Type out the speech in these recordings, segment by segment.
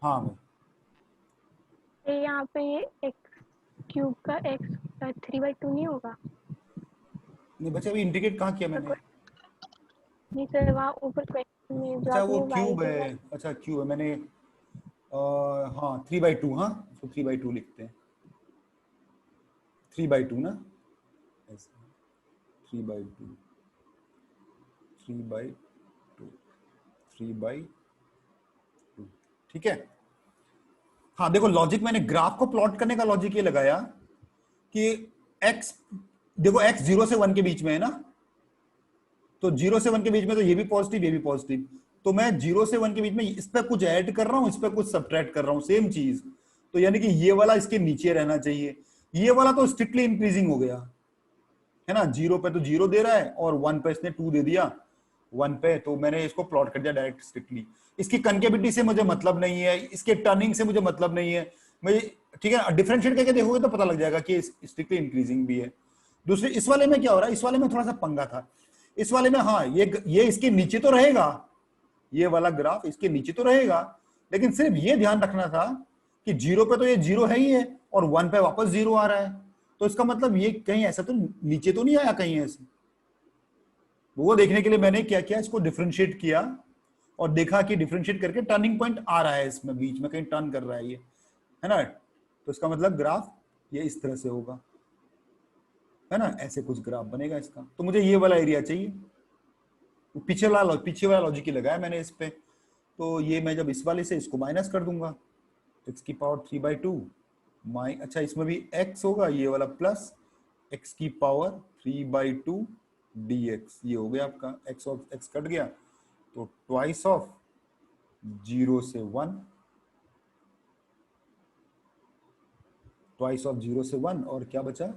हाँ मैं यहाँ पे ये एक्स क्यूब का एक्स 3/2 नहीं होगा? नहीं बच्चा, अभी इंडिकेट कहाँ किया मैंने? नहीं सर, वहाँ ऊपर क्वेश्चन में जो अच्छा वो आपने वाई क्यूब है, दिया। अच्छा क्यूब है मैंने। हाँ 3/2, हाँ तो 3/2 लिखते हैं, 3/2 ना, 3/2, 3/2, 3/2, ठीक है। हाँ देखो लॉजिक मैंने ग्राफ को प्लॉट करने का लॉजिक ये लगाया कि x, देखो x 0 से 1 के बीच में है ना, तो 0 से 1 के बीच में तो ये भी पॉजिटिव ये भी पॉजिटिव, तो मैं 0 से 1 के बीच में इस पर कुछ ऐड कर रहा हूं, इस पर कुछ सब्ट्रैक्ट कर रहा हूं, सेम चीज। तो यानी कि ये वाला इसके नीचे रहना चाहिए, ये वाला तो स्ट्रिक्टली इंक्रीजिंग हो गया है ना, 0 पे तो 0 दे रहा है और 1 पे इसने 2 दे दिया, 1 पे, तो मैंने इसको प्लॉट कर दिया डायरेक्ट स्ट्रिक्टली। इसकी कनकेविटी से मुझे मतलब नहीं है, इसके टर्निंग से मुझे मतलब नहीं है, मैं, ठीक है, डिफरेंशिएट करके देखोगे तो पता लग जाएगा कि स्ट्रिक्टली इंक्रीजिंग भी है। दूसरे इस वाले में क्या हो रहा है, इस वाले में थोड़ा सा पंगा था, इस वाले में हाँ ये इसके नीचे तो रहेगा, ये वाला ग्राफ इसके नीचे तो रहेगा, लेकिन सिर्फ ये ध्यान रखना था कि 0 पे तो ये 0 है ही है और 1 पे वापस 0 आ रहा है, तो इसका मतलब ये कहीं ऐसा तो नीचे तो नहीं आया कहीं ऐसे। वो देखने के लिए मैंने क्या किया, इसको डिफरेंशिएट किया और देखा कि डिफरेंशिएट करके टर्निंग पॉइंट आ रहा है इसमें, बीच में कहीं टर्न कर रहा है ये, है ना, तो इसका मतलब ग्राफ ये इस तरह से होगा, है ना, ऐसे कुछ ग्राफ बनेगा इसका। तो मुझे ये वाला एरिया चाहिए, पीछे वाला लॉजिक ही लगाया मैंने इस पे। तो ये मैं जब इस वाले से इसको माइनस कर दूंगा, एक्स की पावर 3/2 अच्छा इसमें भी x होगा, ये वाला प्लस x की पावर 3/2 dx, ये हो गया आपका x ऑफ x कट गया, तो ट्वाइस ऑफ 0 से 1, ट्वाइस ऑफ 0 से 1, और क्या बचा,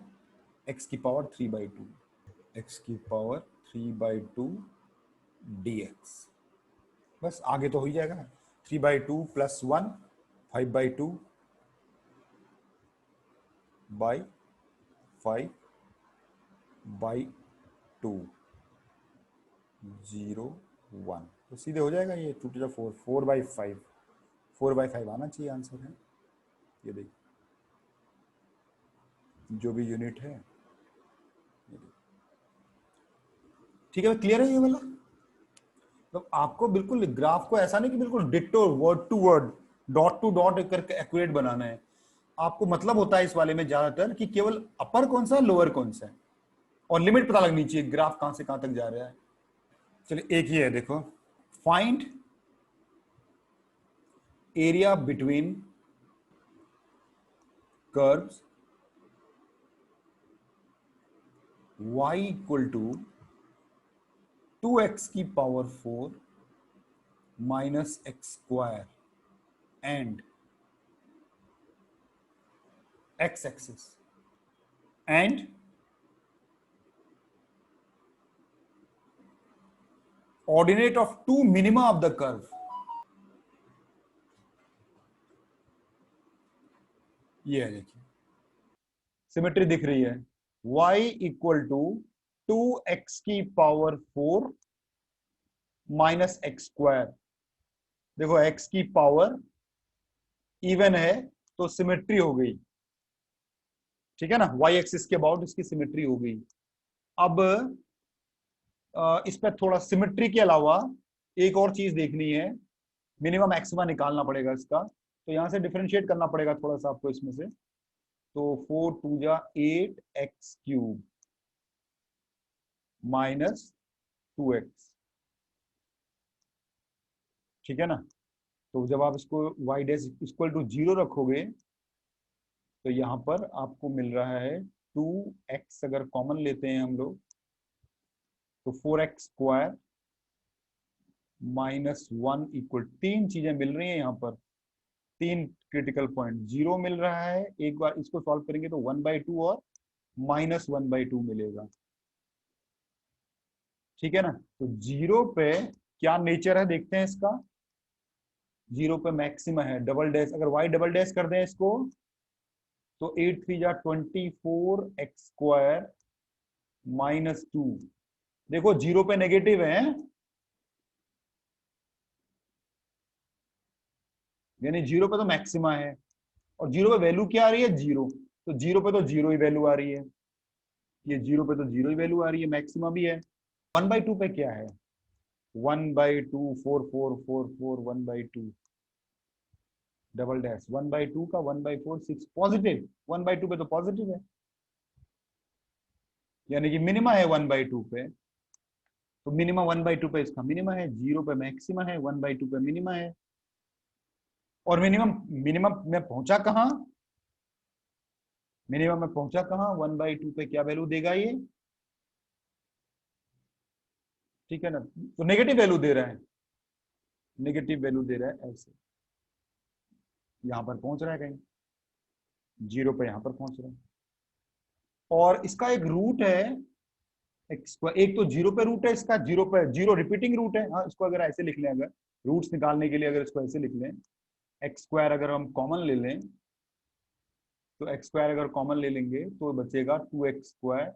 x की पावर 3/2, x की पावर 3/2 dx, बस आगे तो हो ही जाएगा, 3/2 + 1 5/2 बाई 5/2 0 1, तो सीधे हो जाएगा ये 2 to the 4 4/5, 4/5 आना चाहिए आंसर है, ये देखिए जो भी यूनिट है, ठीक है, क्लियर है ये वाला। तो आपको बिल्कुल ग्राफ को ऐसा नहीं कि बिल्कुल ditto word to word dot to dot करके एक्यूरेट बनाना है, आपको मतलब होता है इस वाले में ज्यादातर कि केवल अपर कौन सा है लोअर कौन सा है, और लिमिट पता लगनी चाहिए ग्राफ कहां से कहां तक जा रहा है। चलिए एक ही है, देखो, find area between curves y equal to 2x की power 4 minus x square and x axis and ordinate of two minima of the curve. ये है, देखिए सिमेट्री दिख रही है, y इक्वल टू 2x की पावर 4 माइनस एक्स स्क्वायर, देखो x की पावर इवन है तो सिमेट्री हो गई, ठीक है ना, y एक्सिस के अबाउट इसकी सिमेट्री हो गई। अब इस पर थोड़ा सिमेट्री के अलावा एक और चीज देखनी है, मिनिमम मैक्सिमा निकालना पड़ेगा इसका, तो यहां से डिफरेंशिएट करना पड़ेगा थोड़ा सा आपको इसमें से, तो 4 × 2 = 8x³ माइनस 2x, ठीक है ना, तो जब आप इसको y डैश इक्वल टू 0 रखोगे तो यहां पर आपको मिल रहा है 2x, अगर कॉमन लेते हैं हम लोग तो 4x² -1 इक्वल, तीन चीजें मिल रही हैं यहाँ पर, तीन क्रिटिकल पॉइंट, 0 मिल रहा है, एक बार इसको सॉल्व करेंगे तो 1/2 और -1/2 मिलेगा, ठीक है ना। तो 0 पे क्या नेचर है देखते हैं इसका, 0 पे मैक्सिमा है, डबल डैश, अगर y डबल डैश कर दें इसको तो 8 3 जा 24x² -2, देखो 0 पे नेगेटिव है, यानी 0 पे तो मैक्सिमा है, और 0 पे वैल्यू क्या आ रही है, 0, तो 0 पे तो 0 ही वैल्यू आ रही है, ये 0 पे तो 0 ही वैल्यू आ रही है, मैक्सिमा भी है। 1/2 पे क्या है, 1/2 4 4 4 4 1/2 डबल डैश 1/2 का 1/4 6 पॉजिटिव, 1/2 पे तो पॉजिटिव है, यानी कि मिनिमा है 1/2 पे, तो मिनिमा 1/2 पे इसका मिनिमा है, 0 पे मैक्सिमा है, 1/2 पे मिनिमा है। और मिनिमम मिनिमम में पहुंचा कहां, मिनिमम में पहुंचा कहां, 1/2 पे क्या वैल्यू देगा ये, ठीक है ना, तो नेगेटिव वैल्यू दे रहा है, नेगेटिव वैल्यू दे रहा है ऐसे, यहां पर पहुंच रहा है कहीं, 0 पे यहां पर पहुंच रहा है। और इसका एक रूट है एक तो 0 पे रूट है इसका, 0 पे 0 रिपीटिंग रूट है, हाँ इसको अगर ऐसे लिख लें, अगर रूट्स निकालने के लिए अगर इसको ऐसे लिख लें, एक्स स्क्वायर अगर हम कॉमन ले लें, तो एक्स स्क्वायर अगर कॉमन ले लेंगे तो बचेगा 2x²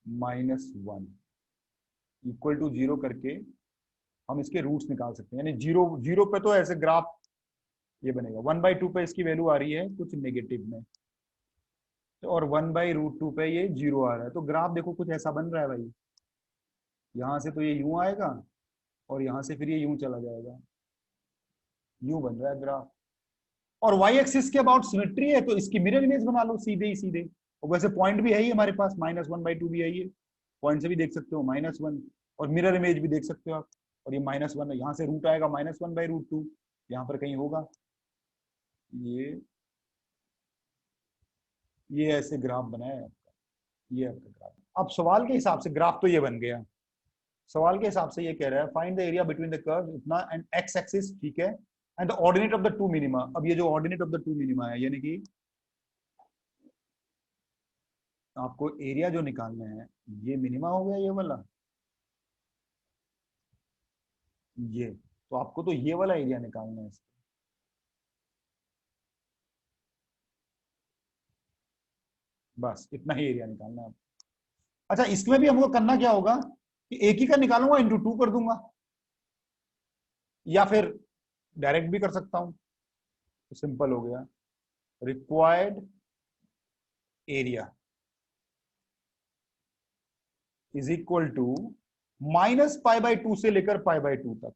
-1 इक्वल टू 0 करके हम इसके रूट्स निकाल सकते हैं, यानी 0 0 पे तो ऐसे ग्राफ ये बनेगा, 1/2 पे इसकी वैल्यू आ रही है कुछ नेगेटिव में, और 1/√2 पे ये 0 आ रहा है, तो ग्राफ देखो कुछ ऐसा बन रहा है भाई, यहां से तो ये यूं आएगा, और यहां से फिर ये यूं चला जाएगा, यूं बन रहा है ग्राफ। और वाई एक्सिस के अबाउट सिमेट्री है, तो इसकी मिरर इमेज बना लो सीधे ही सीधे, और वैसे पॉइंट भी है ही हमारे पास, -1/2 भी है ये, पॉइंट से भी देख सकते हो -1, और मिरर इमेज भी देख सकते हो आप, और ये -1 है, यहाँ से रूट आएगा -1/√2, यहाँ पर कहीं होगा, ये ये ऐसे ग्राफ बनाया है आपका, ये आपका ग्राफ। अब सवाल के हिसाब से ग्राफ तो ये बन गया, सवाल के हिसाब से ये कह रहा है find the area between the curve इतना एंड एक्स एक्सिस, ठीक है, and the ordinate of the two minima. अब ये जो ordinate of the two minima है, यानी कि आपको एरिया जो निकालना है, ये मिनिमा हो गया ये वाला, ये, तो आपको तो ये वाला एरिया निकालना है इसका। बस इतना ही एरिया निकालना है। अच्छा, इसमें भी हमको करना क्या होगा कि एक ही का निकालूंगा, इंटू 2 कर दूंगा, या फिर डायरेक्ट भी कर सकता हूं, तो सिंपल हो गया, required area is equal to -π/2 से लेकर π/2 तक,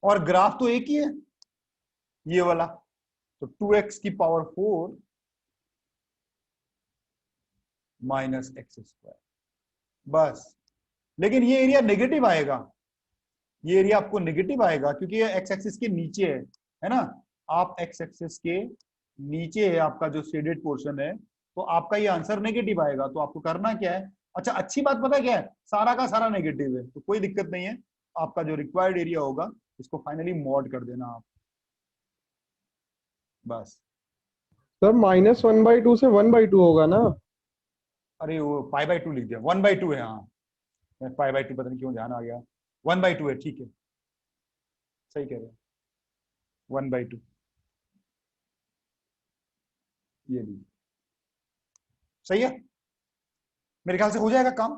और ग्राफ तो एक ही है ये वाला, तो 2x⁴ -x², बस। लेकिन ये एरिया नेगेटिव आएगा, ये एरिया आपको नेगेटिव आएगा क्योंकि ये एक्स एक्सिस के नीचे है ना, आप एक्स एक्सिस के नीचे है आपका जो शेडेड पोर्शन है, तो आपका ये आंसर नेगेटिव आएगा, तो आपको करना क्या है, अच्छा अच्छी बात पता है क्या है, सारा का सारा नेगेटिव है तो कोई दिक्कत नहीं है, आपका जो रिक्वायर्ड एरिया होगा इसको फाइनली मॉड कर देना आप, बस। सर -1/2 से 1/2 होगा ना? अरे वो π/2 लिख दिया, 1/2 है, हाँ π/2 पता नहीं क्यों ध्यान आ गया, 1/2 है, ठीक है, सही कह रहे हैं, 1/2 ये लीजिए, सही है, मेरे ख्याल से हो जाएगा काम,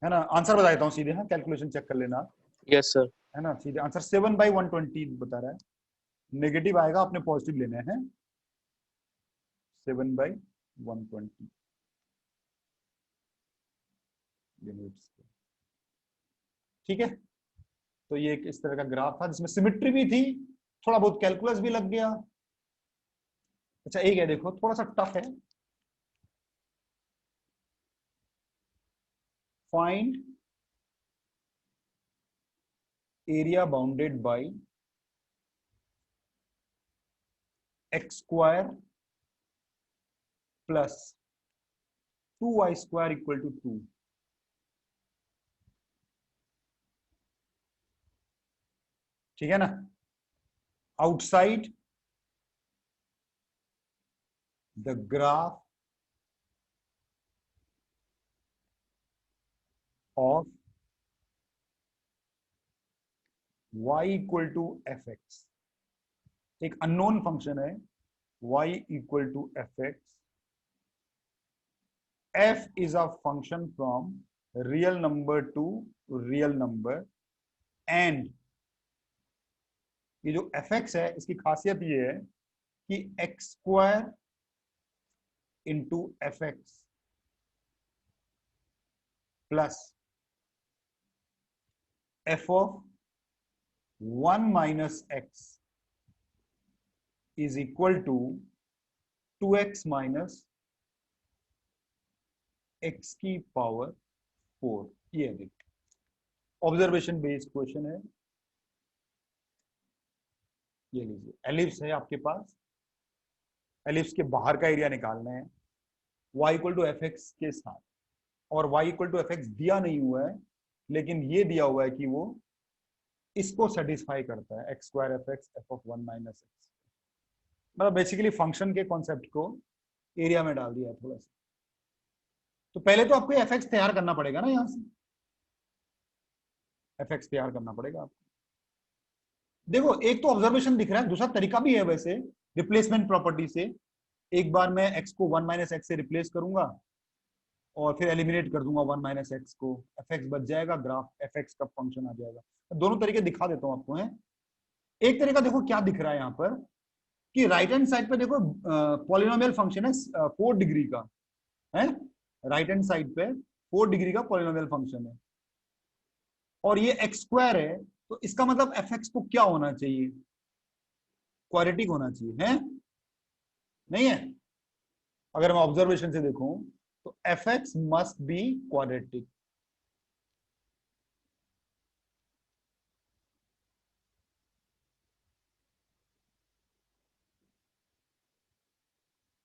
है ना। आंसर बता देता हूँ सीधे, हाँ कैलकुलेशन चेक कर लेना आप, यस सर। है ना, सीधे आंसर 7/120 बता रहा है, नेगेटिव आएगा आपने पॉजिटिव लेना है, 7/120 यूनिट्स, ठीक है। तो ये एक इस तरह का ग्राफ था जिसमें सिमेट्री भी थी, थोड़ा बहुत कैलकुलस भी लग गया। अच्छा एक है देखो, थोड़ा सा टफ है, find area bounded by x² plus 2y² equal to 2, ठीक है ना, outside the graph of y equal to fx, एक अननोन फंक्शन है y equal to fx f is a function from real number to real number and ये जो fx है इसकी खासियत ये है कि x square into f x plus f of 1 minus x is equal to 2x minus x की power 4। ये देखिए ऑब्जर्वेशन बेस्ड क्वेश्चन है। ये लीजिए एलिप्स है आपके पास, एलिप्स के बाहर का एरिया निकालना है y equal to f x के साथ, और y equal to f x दिया नहीं हुआ है लेकिन ये दिया हुआ है कि वो इसको सेटिस्फाई करता है, x square F x F of 1 minus x. मतलब बेसिकली फंक्शन के कॉन्सेप्ट को एरिया में डाल दिया थोड़ा सा। तो पहले तो आपको एफ एक्स तैयार करना पड़ेगा ना, यहां से एफ एक्स तैयार करना पड़ेगा आपको। देखो एक तो ऑब्जर्वेशन दिख रहा है, दूसरा तरीका भी है वैसे रिप्लेसमेंट प्रॉपर्टी से। एक बार मैं x को 1 माइनस एक्स से रिप्लेस करूंगा और फिर एलिमिनेट कर दूंगा 1 माइनस एक्स को, एफ एक्स बच जाएगा, ग्राफ एफ एक्स का फंक्शन आ जाएगा। दोनों तरीके दिखा देता हूं आपको। है एक तरीका देखो क्या दिख रहा है यहाँ पर कि राइट हैंड साइड पे देखो पॉलिनोमियल फंक्शन है 4 डिग्री का है, राइट हैंड साइड पे 4 डिग्री का पॉलिनोमियल फंक्शन है और ये एक्स स्क्वायर है, तो इसका मतलब एफ एक्स को क्या होना चाहिए, क्वाड्रेटिक होना चाहिए, है नहीं है? अगर मैं ऑब्जर्वेशन से देखूं तो F x must be quadratic.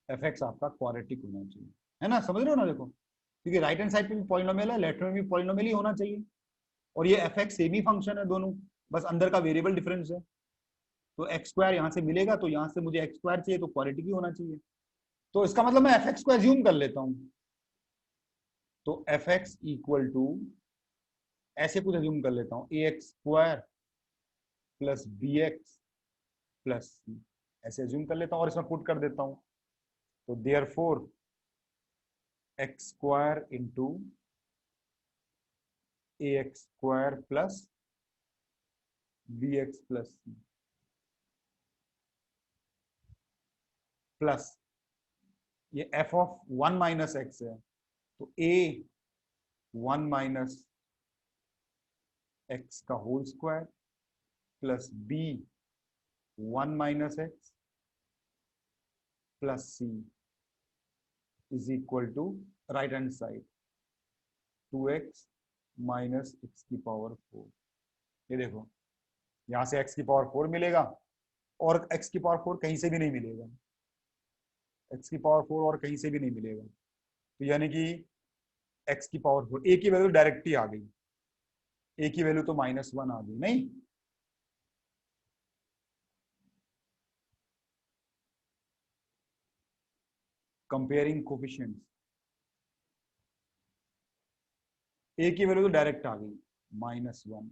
F x आपका क्वाड्रेटिक होना चाहिए, है ना, समझ रहे हो ना? देखो क्योंकि राइट हैंड साइड पे भी पॉलिनोमियल है, लेफ्ट में भी पॉलिनोमियल ही होना चाहिए, और ये एफ एक्स सेम ही फंक्शन है दोनों, बस अंदर का वेरिएबल डिफरेंस है। तो एक्स स्क्वायर यहां से मिलेगा तो यहां से मुझे एक्स स्क्वायर चाहिए तो क्वाड्रेटिक ही होना चाहिए। तो इसका मतलब मैं एफ एक्स को एज्यूम कर लेता हूं, तो एफ एक्स इक्वल टू ऐसे कुछ एज्यूम कर लेता हूं, a x square plus b x plus c, ऐसे एज्यूम कर लेता हूं और इसमें पुट कर देता हूं। तो therefore x square into a x square plus b x plus c plus ये एफ ऑफ 1 माइनस एक्स है तो ए 1 माइनस एक्स का whole square plus b 1 minus x plus c is equal to right hand side 2x minus x की power 4। ये देखो यहां से x की पावर 4 मिलेगा और x की पावर 4 कहीं से भी नहीं मिलेगा, x की पावर 4 और कहीं से भी नहीं मिलेगा। तो यानी कि x की पावर 4, a की वैल्यू डायरेक्ट ही आ गई, a की वैल्यू तो -1 आ गई नहीं। कंपेयरिंग कोफिशिएंट्स, a की वैल्यू तो डायरेक्ट आ गई -1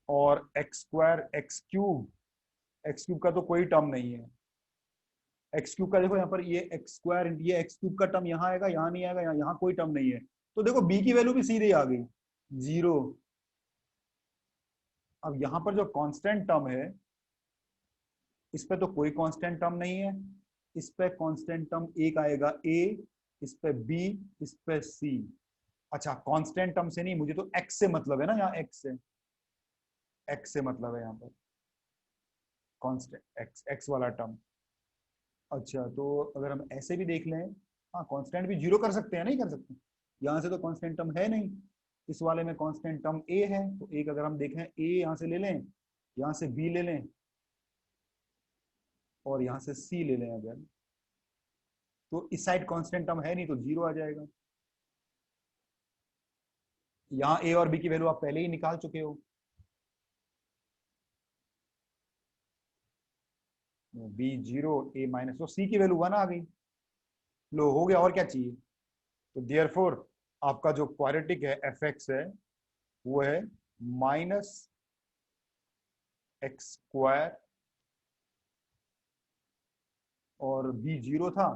और एक्स स्क्वायर एक्स क्यूब का तो कोई टर्म नहीं है, एक्स क्यूब का देखो यहाँ पर ये एक्स स्क्वायर, ये एक्स क्यूब का टर्म यहाँ आएगा, यहाँ नहीं आएगा, यहाँ कोई टर्म नहीं है। तो देखो b की वैल्यू भी सीधे आ गई 0। अब यहाँ पर जो कांस्टेंट टर्म है इस पे तो कोई कांस्टेंट टर्म नहीं है, इस पे कांस्टेंट टर्म एक आएगा a, इस पे b, इस पे c। अच्छा कांस्टेंट टर्म से नहीं, मुझे तो x से मतलब है ना, यहाँ x से मतलब है यहाँ पर कांस्टेंट x वाला टर्म। अच्छा तो अगर हम ऐसे भी देख लें, हाँ कांस्टेंट भी 0 कर सकते हैं, नहीं कर सकते? यहाँ से तो कांस्टेंट टर्म है नहीं, इस वाले में कांस्टेंट टर्म a है, तो एक अगर हम देखें a यहाँ से ले लें, यहाँ से b ले लें और यहाँ से c ले लें अगर, तो इस साइड कांस्टेंट टर्म है नहीं तो 0 आ जाएगा। यहाँ a और b की वैल्यू आप पहले ही निकाल चुके हो, b 0 a माइनस, तो c की वैल्यू 1 आ गई। लो हो गया, और क्या चाहिए? तो देयरफॉर आपका जो क्वाड्रेटिक है एफ एक्स है वो है माइनस एक्स स्क्वायर और b 0 था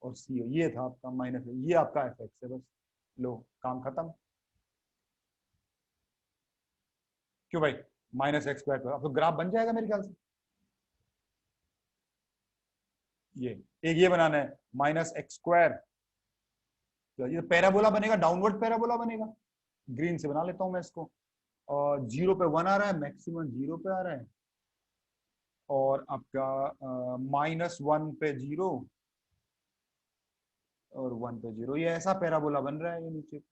और सी ये था आपका माइनस, ये आपका एफ एक्स है बस। लो काम खत्म। क्यों भाई, माइनस एक्स स्क्वायर, अब तो ग्राफ बन जाएगा मेरे ख्याल से। ये एक ये बनाना है माइनस एक्स स्क्वायर, तो ये पैराबोला बनेगा, डाउनवर्ड पैराबोला बनेगा। ग्रीन से बना लेता हूं मैं इसको। और 0 पे 1 आ रहा है, मैक्सिमम 0 पे आ रहा है, और आपका -1 पे 0 और 1 पे 0, ये ऐसा पैराबोला बन रहा है, ये नीचे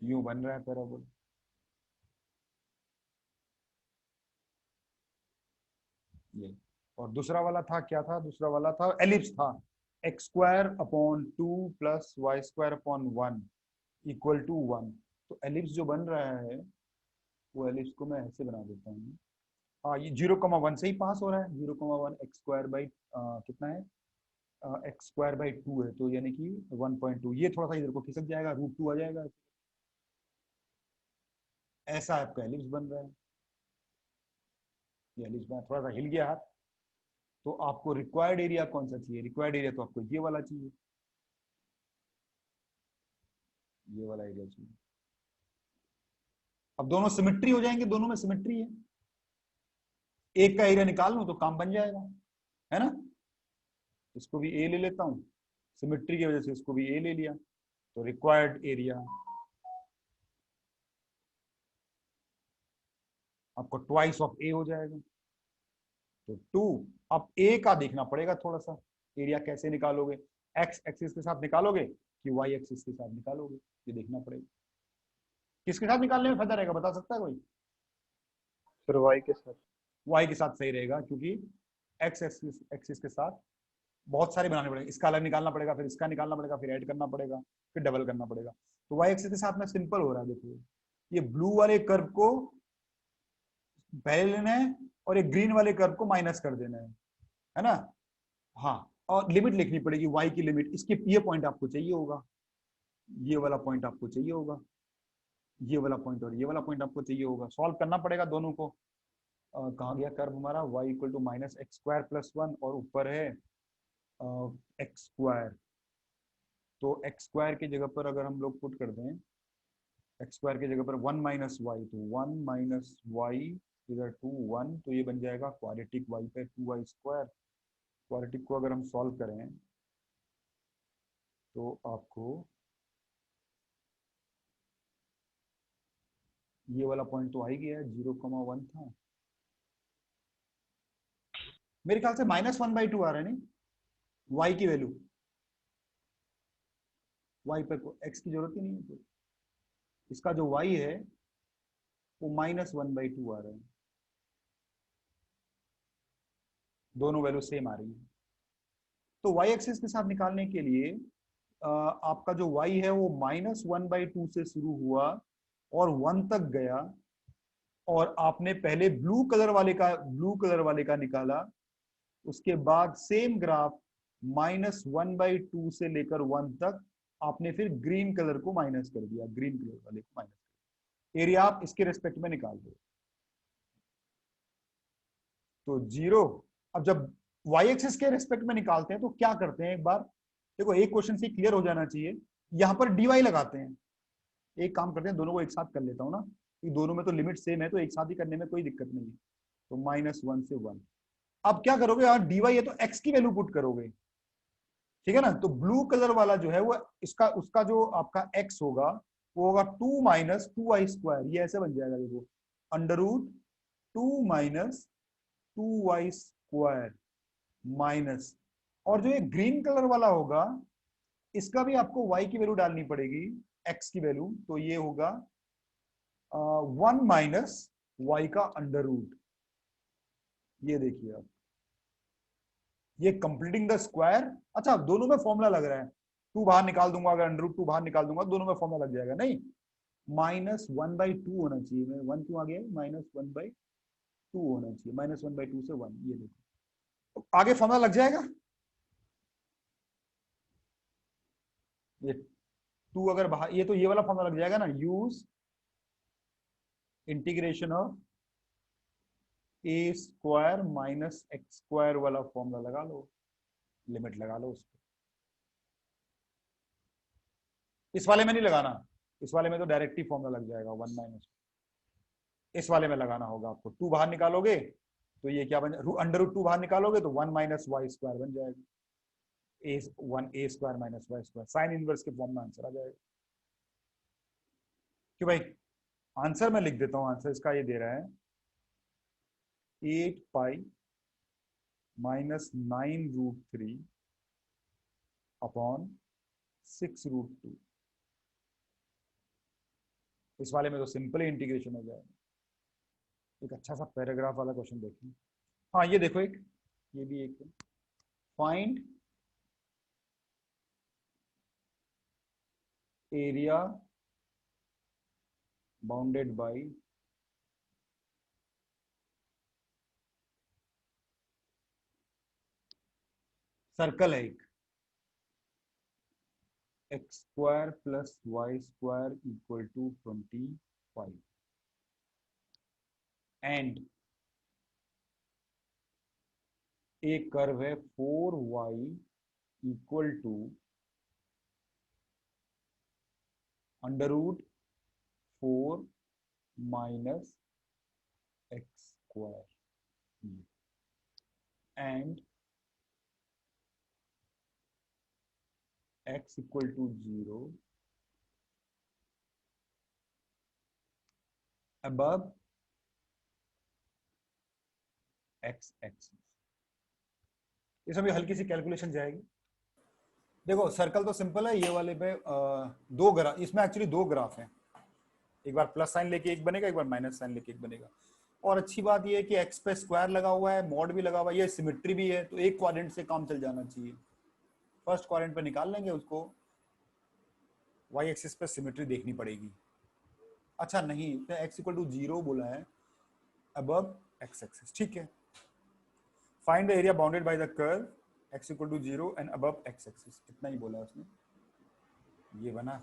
यूं बन रहा है पैराबोला। ये और दूसरा वाला था क्या था, दूसरा वाला था एलिप्स था, x square upon 2 plus y square upon 1 equal to 1। तो एलिप्स जो बन रहा है वो एलिप्स को मैं ऐसे बना देता हूँ। हाँ, ये 0,1 से ही पास हो रहा है, 0,1 एक्स स्क्वायर बाई कितना है, एक्स स्क्वायर बाई 2 है, तो यानी कि 1.2। ये थोड़ा सा इधर को खिसक जाएगा, √2 आ जाएगा। ऐसा आपका एलिप्स बन रहा है। ये एलिप्स बना, थोड़ा सा हिल गया हाथ। तो आपको रिक्वायर्ड एरिया कौन सा चाहिए, रिक्वायर्ड एरिया तो आपको ये वाला चाहिए, ये वाला एरिया चाहिए। अब दोनों सिमेट्री हो जाएंगे, दोनों में सिमेट्री है, एक का एरिया निकाल लूं तो काम बन जाएगा, है ना। इसको भी ए ले लेता हूं, सिमेट्री की वजह से इसको भी ए ले लिया, तो रिक्वायर्ड एरिया आपको ट्वाइस ऑफ ए हो जाएगा, तो 2। अब ए का देखना पड़ेगा थोड़ा सा, एरिया कैसे निकालोगे, एक्स एक्सिस के साथ निकालोगे कि वाई एक्सिस के साथ निकालोगे, ये देखना पड़ेगा। किसके साथ निकालने में फायदा रहेगा, बता सकता है कोई। फिर वाई के साथ। वाई के साथ सही रहेगा, क्योंकि एक्स एक्सिस एक्सिस के साथ बहुत सारे बनाने पड़ेंगे, इसका अलग निकालना पड़ेगा, फिर इसका निकालना पड़ेगा, फिर ऐड करना पड़ेगा, फिर डबल करना पड़ेगा। तो वाई एक्सिस के साथ में सिंपल हो रहा है, देखो ये ब्लू वाले कर्व को पहले लेना है और एक ग्रीन वाले कर्व को माइनस कर देना है ना। हाँ, और लिमिट लिखनी पड़ेगी, वाई की लिमिट, इसके ये पॉइंट आपको चाहिए होगा, ये वाला पॉइंट आपको चाहिए होगा, ये वाला पॉइंट और ये वाला पॉइंट आपको चाहिए होगा। सॉल्व करना पड़ेगा दोनों को। कहाँ गया कर्व हमारा, y equal to minus x square plus 1, और ऊपर है एक्स स्क्वायर। तो एक्स स्क्वायर की जगह पर अगर हम लोग पुट कर दें, एक्स स्क्वायर की जगह पर 1 माइनस वाई, तो 1 माइनस वाई इधर 2 1, तो ये बन जाएगा क्वाड्रेटिक y पे 2y स्क्वायर। क्वाड्रेटिक को अगर हम सॉल्व करें तो आपको ये वाला पॉइंट तो आ ही गया है, 0,1 था, मेरे ख्याल से -1/2 आ रहा है नहीं, y की वैल्यू, y पे x की जरूरत ही नहीं है, तो इसका जो y है वो -1/2 आ रहा है, दोनों वैल्यू सेम आ रही है। तो y एक्सिस के साथ निकालने के लिए आपका जो y है वो -1/2 से शुरू हुआ और 1 तक गया, और आपने पहले ब्लू कलर वाले का निकाला, उसके बाद सेम ग्राफ -1/2 से लेकर 1 तक आपने फिर ग्रीन कलर को माइनस कर दिया, ग्रीन कलर वाले को माइनस कर दिया। एरिया आप इसके रेस्पेक्ट में निकाल दो, तो 0। अब जब वाई एक्सिस के रेस्पेक्ट में निकालते हैं तो क्या करते हैं, एक बार देखो, एक क्वेश्चन से क्लियर हो जाना चाहिए, यहां पर dy लगाते हैं। एक काम करते हैं, दोनों को एक साथ कर लेता हूं ना, कि दोनों में तो लिमिट सेम है, तो एक साथ ही करने में कोई दिक्कत नहीं है। तो -1 से 1, अब क्या करोगे, यार dy है तो x की वैल्यू पुट करोगे, ठीक है ना। तो ब्लू कलर वाला जो है वो इसका उसका जो आपका x होगा वो होगा 2 माइनस 2y स्क्वायर, ये ऐसे बन जाएगा, देखो √2 माइनस 2y स्क्वायर माइनस, और जो ये ग्रीन कलर वाला होगा इसका भी आपको y की वैल्यू डालनी पड़ेगी, x की वैल्यू, तो ये होगा 1 माइनस वाई का √, ये देखिए आप, ये कंप्लीटिंग द स्क्वायर। अच्छा, दोनों में फॉर्मूला लग रहा है, 2 बाहर निकाल दूंगा, अगर √2 बाहर निकाल दूंगा दोनों में फॉर्मूला लग जाएगा, नहीं -1/2 होना चाहिए, मैं 1 क्यों आ गया, -1/2 होना चाहिए, -1/2 से 1, ये देखो तो आगे फॉर्मूला लग जाएगा। ये 2 अगर बाहर, ये तो ये वाला फॉर्मूला लग जाएगा ना, use integration of A square minus x square वाला फॉर्मूला लगा लो, लिमिट लगा लो उसको। इस वाले में नहीं लगाना, इस वाले में तो डायरेक्ट ही फॉर्मूला लग जाएगा 1 माइनस। इस वाले में लगाना होगा आपको। 2 बाहर निकालोगे तो ये क्या बन जाए, अंडर रूट 2 बाहर निकालोगे तो 1 माइनस वाई स्क्वायर बन जाएगा। A square minus y square, sine inverse के फॉर्म में आंसर आ जाएगा। क्यों भाई, आंसर मैं लिख देता हूं। आंसर इसका ये दे रहा है 8 pi minus 9 root 3 upon 6 root 2। इस वाले में तो सिंपल ही इंटीग्रेशन हो जाएगा। एक अच्छा सा पैराग्राफ वाला क्वेश्चन देखिए। हाँ ये देखो, एक ये भी एक find area bounded by circle है एक, x square plus y square equal to 25 and एक कर्व है 4y equal to under root 4 minus x square and x equal to 0 above x axis. इसमें भी हल्की सी कैलकुलेशन जाएगी। देखो सर्कल तो सिंपल है, ये वाले पे दो ग्राफ, इसमें एक्चुअली दो ग्राफ हैं, एक बार प्लस साइन लेके एक बनेगा, एक बार माइनस साइन लेके एक बनेगा। और अच्छी बात ये है कि एक्स पे स्क्वायर लगा हुआ है, मॉड भी लगा हुआ है, ये सिमेट्री भी है, तो एक क्वाड्रेंट से काम चल जाना चाहिए। फर्स्ट क्वाड्रेंट पे निकाल लेंगे उसको, वाई एक्सिस पे सिमेट्री देखनी पड़ेगी। अच्छा नहीं, एक्स इक्वल टू 0 बोला है अबव एक्स एक्सिस, ठीक है। Find the area bounded by the curve x equal to 0 and above x axis, इतना ही बोला उसने। ये बना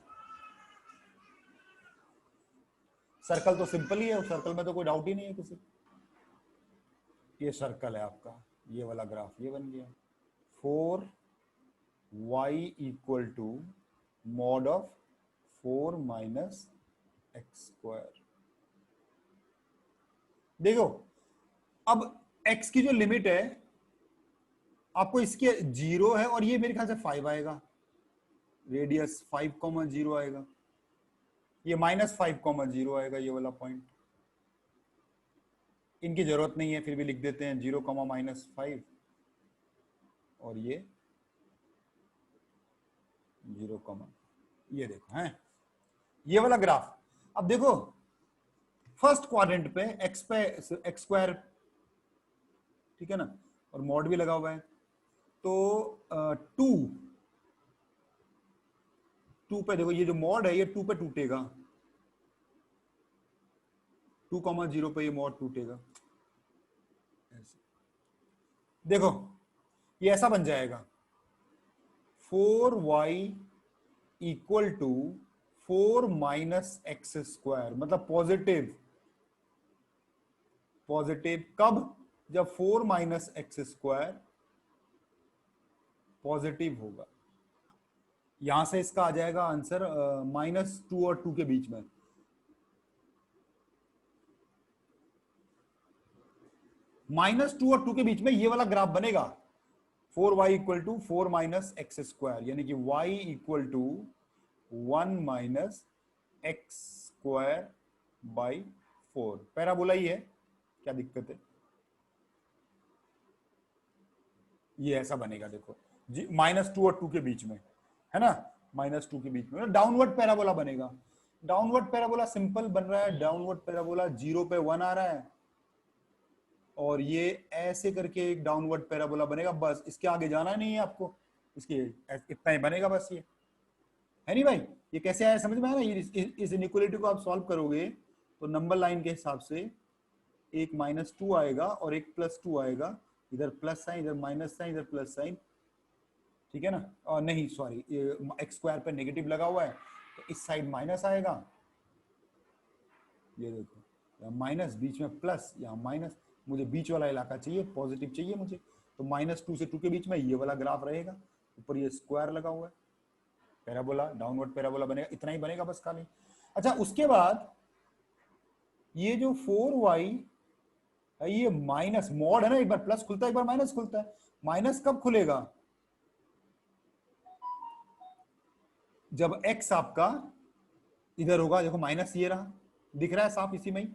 सर्कल, तो सिंपल ही है, सर्कल में तो कोई डाउट ही नहीं है किसी। ये सर्कल है आपका, ये वाला ग्राफ ये बन गया 4y equal to mod of 4 minus x square. देखो अब x की जो लिमिट है आपको, इसके 0 है और ये मेरे ख्याल से 5 आएगा, रेडियस 5,0 आएगा, ये -5,0 आएगा, ये वाला पॉइंट। इनकी जरूरत नहीं है, फिर भी लिख देते हैं 0, -5 और ये 0, ये देखो है ये वाला ग्राफ। अब देखो फर्स्ट क्वाड्रेंट पे एक्स स्क्वायर, ठीक है ना, और मॉड भी लगा हुआ है, तो 2 पे देखो, ये जो मॉड है ये 2 पे टूटेगा, 2,0 पे ये मॉड टूटेगा। देखो ये ऐसा बन जाएगा 4y equal to 4 minus x square, मतलब पॉजिटिव। पॉजिटिव कब, जब 4 माइनस एक्स स्क्वायर पॉजिटिव होगा। यहां से इसका आ जाएगा आंसर -2 और 2 के बीच में। -2 और 2 के बीच में ये वाला ग्राफ बनेगा 4y equal to 4 minus x square, यानी कि y equal to 1 minus x square by 4। Parabola ही है, क्या दिक्कत है। ये ऐसा बनेगा, देखो -2 और 2 के बीच में है ना, -2 के बीच में डाउनवर्ड पैराबोला बनेगा। डाउनवर्ड पैराबोला सिंपल बन रहा है, डाउनवर्ड पैराबोला 0 पे 1 आ रहा है और ये ऐसे करके एक डाउनवर्ड पैराबोला बनेगा, बस इसके आगे जाना नहीं है आपको, इसके इतना ही बनेगा बस। ये है नहीं भाई, ये कैसे आया समझ में आया ना। इस इनइक्वालिटी को आप सॉल्व करोगे तो नंबर लाइन के हिसाब से एक -2 आएगा और एक +2 आएगा, इधर प्लस साइन इधर माइनस साइन इधर प्लस साइन, ठीक है ना। और नहीं सॉरी, एक्स स्क्वायर पे नेगेटिव लगा हुआ है तो इस साइड माइनस आएगा, ये देखो यहाँ माइनस, बीच में प्लस, यहाँ माइनस, मुझे बीच वाला इलाका चाहिए, पॉजिटिव चाहिए मुझे, तो -2 से 2 के बीच में ये वाला ग्राफ रहेगा, ऊपर ये स्क्वायर लगा हुआ है, पैराबोला, डाउनवर्ड पैराबोला बनेगा, इतना ही बनेगा बस खाली। अच्छा, उसके बाद ये जो 4y ये माइनस मॉड है ना, एक बार प्लस खुलता है एक बार माइनस खुलता है। माइनस कब खुलेगा? जब x आपका इधर होगा, देखो माइनस ये रहा, दिख रहा है साफ इसी में ही,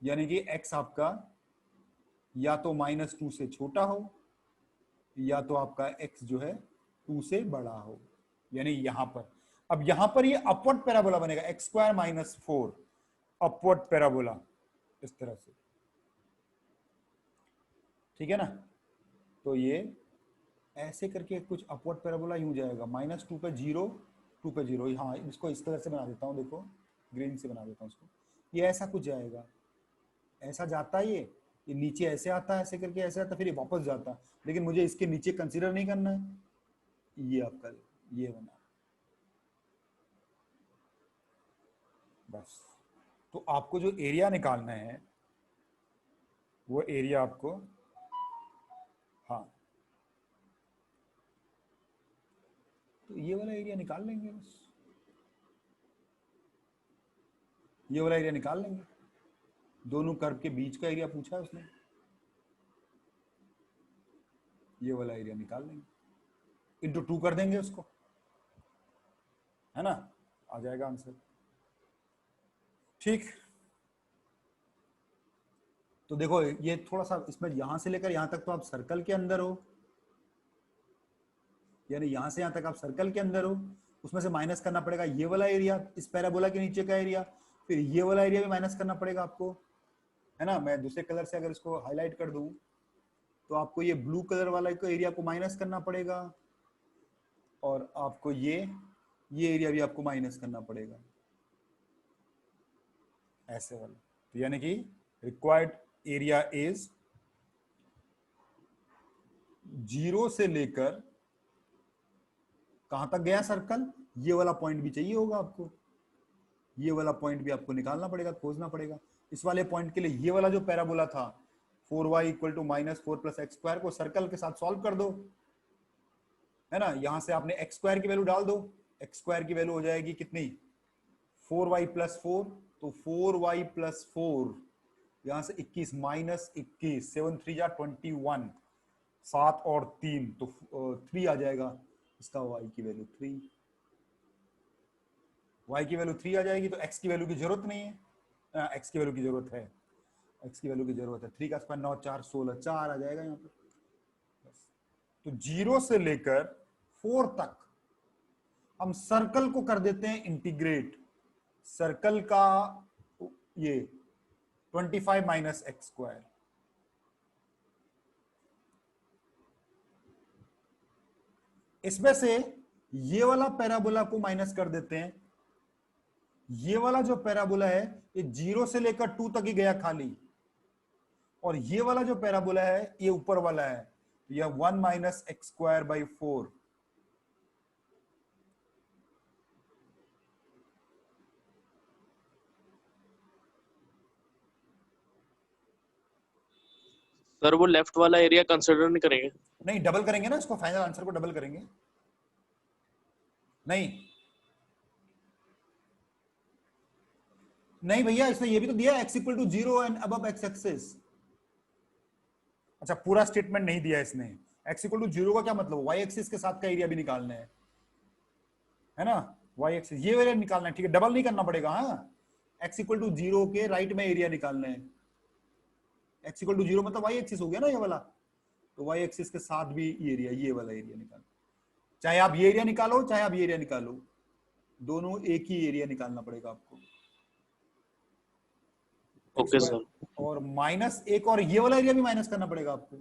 यानी कि x आपका या तो -2 से छोटा हो या तो आपका x जो है 2 से बड़ा हो, यानी यहां पर। अब यहां पर ये अपवर्ड पैराबोला बनेगा, x² - 4 अपवर्ड पैराबोला, इस तरह से, ठीक है ना। तो ये ऐसे करके कुछ अपवर्ड पैराबोला यूं जाएगा, -2 पे 0, 2 पे 0। हाँ, इसको इस कलर से बना देता हूँ, देखो ग्रीन से बना देता हूँ इसको। ये ऐसा कुछ जाएगा, ऐसा जाता है ये नीचे ऐसे आता है, ऐसे करके ऐसे आता है, फिर ये वापस जाता है, लेकिन मुझे इसके नीचे कंसीडर नहीं करना है। ये आपका ये बना, बस। तो आपको जो एरिया निकालना है वो एरिया आपको, हाँ, तो ये वाला एरिया निकाल लेंगे बस, ये वाला एरिया निकाल लेंगे। दोनों कर्व के बीच का एरिया पूछा है उसने, ये वाला एरिया निकाल लेंगे, इंटू 2 कर देंगे उसको, है ना, आ जाएगा आंसर। ठीक, तो देखो ये थोड़ा सा इसमें यहां से लेकर यहां तक तो आप सर्कल के अंदर हो, यानी यहां से यहां तक आप सर्कल के अंदर हो, उसमें से माइनस करना पड़ेगा ये वाला एरिया, इस पैराबोला के नीचे का एरिया, फिर ये वाला एरिया भी माइनस करना पड़ेगा आपको, है ना। मैं दूसरे कलर से अगर इसको हाईलाइट कर दूं तो आपको ये ब्लू कलर वाला को एरिया को माइनस करना पड़ेगा, और आपको ये एरिया भी आपको माइनस करना पड़ेगा, ऐसे वाला। तो यानी कि रिक्वायर्ड एरिया इज 0 से लेकर कहां तक गया सर्कल, ये वाला पॉइंट भी चाहिए होगा आपको, ये वाला पॉइंट भी आपको निकालना पड़ेगा, खोजना पड़ेगा। इस वाले पॉइंट के लिए ये वाला जो पैराबोला था 4y = -4 + x² को सर्कल के साथ सॉल्व कर दो, है ना। यहां से आपने x² की वैल्यू डाल दो, x² की वैल्यू हो जाएगी कितनी, 4y + 4, तो 4y + 4, यहां से 21 -21, 7 3 जा 21, 7 और 3 तो 3 आ जाएगा इसका, y की वैल्यू 3, y की वैल्यू 3 आ जाएगी, तो x की वैल्यू की जरूरत नहीं है, x की वैल्यू की जरूरत है, x की वैल्यू की जरूरत है, 3 का स्क्वायर 9 4 16, 4 आ जाएगा यहाँ पर। तो 0 से लेकर 4 तक हम सर्कल को कर देते हैं इंटीग्रेट, सर्कल का ये 25 - x², इसमें से ये वाला पैराबोला को माइनस कर देते हैं, ये वाला जो पैराबोला है ये 0 से लेकर 2 तक ही गया खाली, और ये वाला जो पैराबोला है ये ऊपर वाला है, तो यह 1 - x²/4, सर वो लेफ्ट वाला एरिया कंसिडर नहीं करेंगे? नहीं, डबल करेंगे ना इसको, फाइनल आंसर को डबल करेंगे। नहीं भैया, इसने ये भी तो दिया x = 0 and above x axis. अच्छा, पूरा स्टेटमेंट नहीं दिया इसने, x = 0 का क्या मतलब, y एक्सिस के साथ का एरिया भी निकालना है ना, y एक्सिस ये एरिया निकालना है, ठीक है, डबल नहीं करना पड़ेगा। हाँ, x = 0 के राइट में एरिया निकालना है, x = 0 मतलब y एक्सिस हो गया ना ये वाला, तो y एक्सिस के साथ भी एरिया, ये वाला एरिया निकालना, चाहे आप ये एरिया निकालो चाहे आप ये एरिया निकालो, दोनों एक ही एरिया निकालना पड़ेगा आपको। Okay sir. और -1 और ये वाला एरिया भी माइनस करना पड़ेगा आपको,